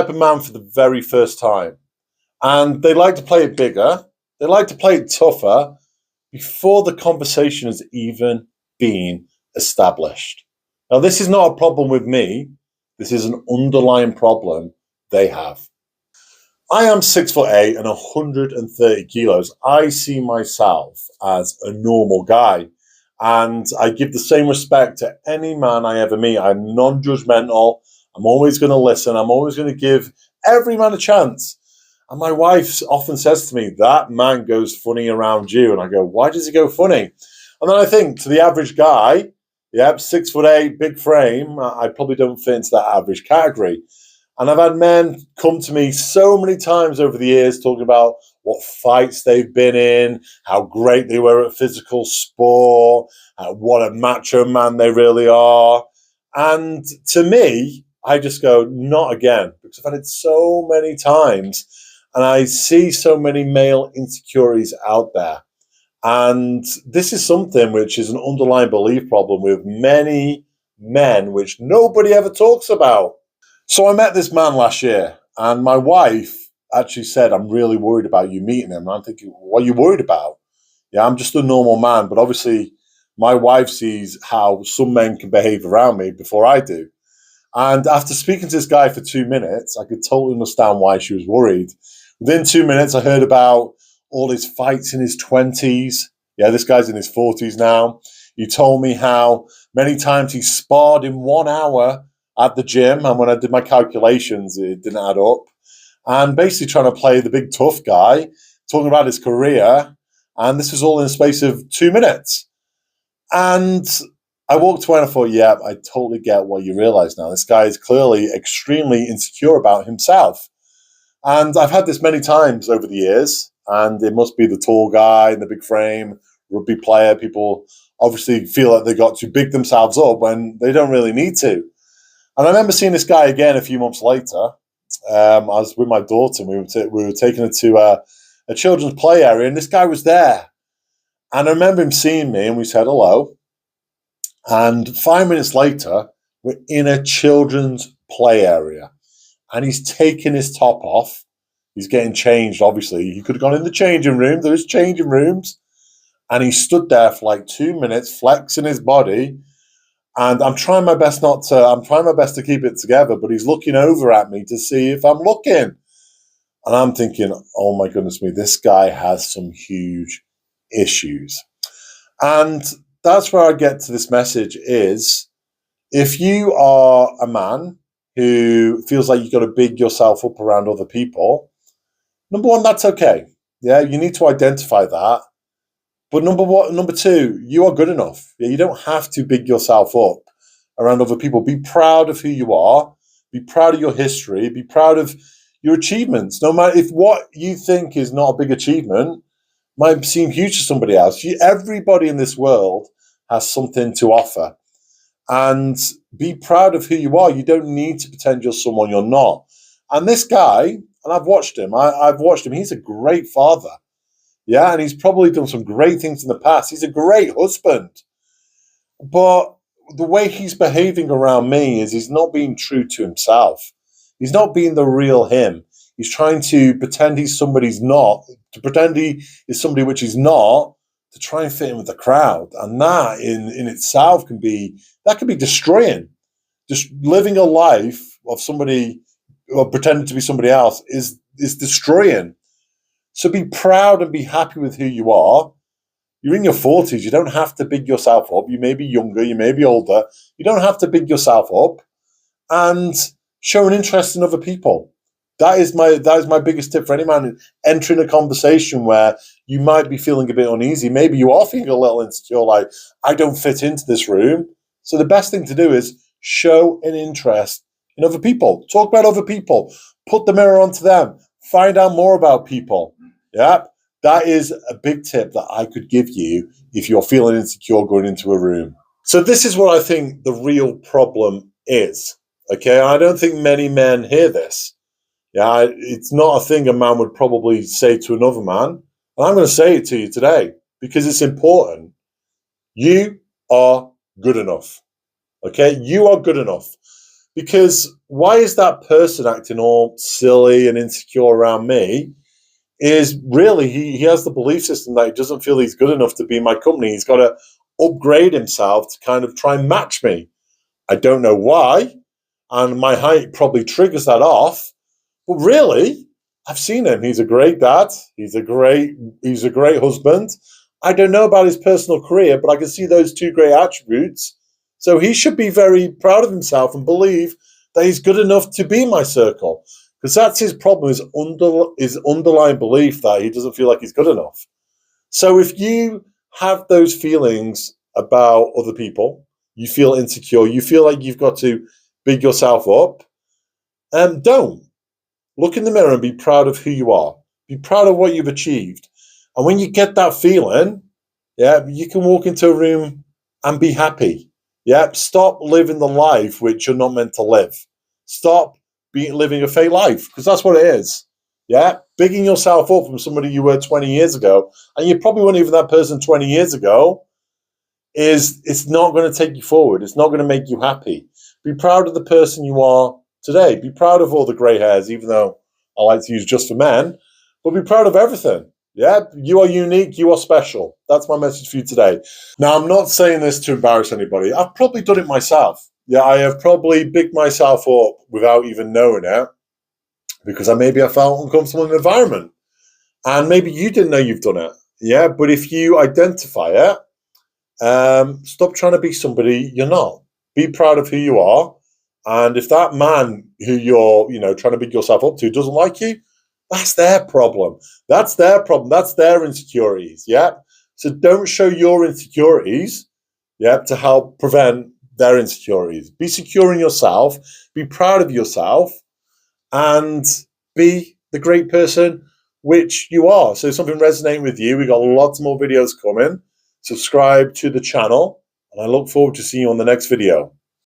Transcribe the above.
a man for the very first time. And they like to play it bigger. They like to play it tougher before the conversation has even been established. Now, this is not a problem with me. This is an underlying problem they have. I am 6'8" and 130 kilos. I see myself as a normal guy. And I give the same respect to any man I ever meet. I'm non-judgmental. I'm always going to listen. I'm always going to give every man a chance. And my wife often says to me, that man goes funny around you. And I go, why does he go funny? And then I think to the average guy, 6'8", big frame, I probably don't fit into that average category. And I've had men come to me so many times over the years talking about what fights they've been in, how great they were at physical sport, what a macho man they really are. And to me, I just go, not again, because I've had it so many times. And I see so many male insecurities out there. And this is something which is an underlying belief problem with many men, which nobody ever talks about. So I met this man last year, and my wife actually said, I'm really worried about you meeting him. And I'm thinking, what are you worried about? Yeah, I'm just a normal man. But obviously, my wife sees how some men can behave around me before I do. And after speaking to this guy for 2 minutes, I could totally understand why she was worried. Within 2 minutes, I heard about all his fights in his 20s. Yeah, this guy's in his 40s now. He told me how many times he sparred in 1 hour at the gym. And when I did my calculations, it didn't add up. And basically trying to play the big tough guy, talking about his career. And this was all in the space of 2 minutes. And I walked away and I thought, yeah, I totally get what you realize now. This guy is clearly extremely insecure about himself. And I've had this many times over the years. And it must be the tall guy in the big frame, rugby player. People obviously feel like they got to big themselves up when they don't really need to. And I remember seeing this guy again a few months later. I was with my daughter. And we were taking her to a children's play area, and this guy was there. And I remember him seeing me, and we said hello. And 5 minutes later, we're in a children's play area, and he's taking his top off. He's getting changed, obviously. He could have gone in the changing room. There was changing rooms. And he stood there for like 2 minutes, flexing his body. And I'm trying my best to keep it together, but he's looking over at me to see if I'm looking. And I'm thinking, oh my goodness me, this guy has some huge issues. And that's where I get to this message is, if you are a man who feels like you've got to big yourself up around other people, number one, that's okay. Yeah, you need to identify that. But number two, you are good enough. Yeah, you don't have to big yourself up around other people. Be proud of who you are. Be proud of your history. Be proud of your achievements. No matter if what you think is not a big achievement might seem huge to somebody else. Everybody in this world has something to offer. And be proud of who you are. You don't need to pretend you're someone you're not. And this guy, and I've watched him. I've watched him. He's a great father. Yeah, and he's probably done some great things in the past. He's a great husband. But the way he's behaving around me is he's not being true to himself. He's not being the real him. He's trying to pretend he's somebody's not, to pretend he is somebody which he's not, to try and fit in with the crowd. And that in itself can be destroying. Just living a life of somebody or pretending to be somebody else is destroying. So be proud and be happy with who you are. You're in your 40s. You don't have to big yourself up. You may be younger. You may be older. You don't have to big yourself up, and show an interest in other people. That is my biggest tip for any man entering a conversation where you might be feeling a bit uneasy. Maybe you are feeling a little insecure, like, I don't fit into this room. So the best thing to do is show an interest in other people. Talk about other people. Put the mirror onto them. Find out more about people. Yeah, that is a big tip that I could give you if you're feeling insecure going into a room. So this is what I think the real problem is. Okay, I don't think many men hear this. Yeah, it's not a thing a man would probably say to another man. And I'm going to say it to you today because it's important. You are good enough. Okay, you are good enough. Because why is that person acting all silly and insecure around me? Is really he has the belief system that he doesn't feel he's good enough to be in my company. He's got to upgrade himself to kind of try and match me. I don't know why, and my height probably triggers that off. But really, I've seen him. He's a great dad. He's a great husband. I don't know about his personal career, but I can see those two great attributes. So he should be very proud of himself and believe that he's good enough to be in my circle. Because that's his problem, his underlying belief that he doesn't feel like he's good enough. So if you have those feelings about other people, you feel insecure, you feel like you've got to big yourself up, don't. Look in the mirror and be proud of who you are. Be proud of what you've achieved. And when you get that feeling, yeah, you can walk into a room and be happy. Yeah, stop living the life which you're not meant to live. Stop living a fake life, because that's what it is. Yeah, bigging yourself up from somebody you were 20 years ago, and you probably weren't even that person 20 years ago, it's not going to take you forward. It's not going to make you happy. Be proud of the person you are today. Be proud of all the grey hairs, even though I like to use just for men, but be proud of everything. Yeah, you are unique, you are special. That's my message for you today. Now, I'm not saying this to embarrass anybody. I've probably done it myself. Yeah, I have probably bigged myself up without even knowing it, because maybe I felt uncomfortable in the environment. And maybe you didn't know you've done it. Yeah, but if you identify it, stop trying to be somebody you're not. Be proud of who you are. And if that man who you're, trying to big yourself up to doesn't like you, that's their problem. That's their problem. That's their insecurities. Yeah. So don't show your insecurities, yeah, to help prevent their insecurities. Be secure in yourself. Be proud of yourself, and be the great person which you are. So if something resonating with you, we've got lots more videos coming. Subscribe to the channel, and I look forward to seeing you on the next video.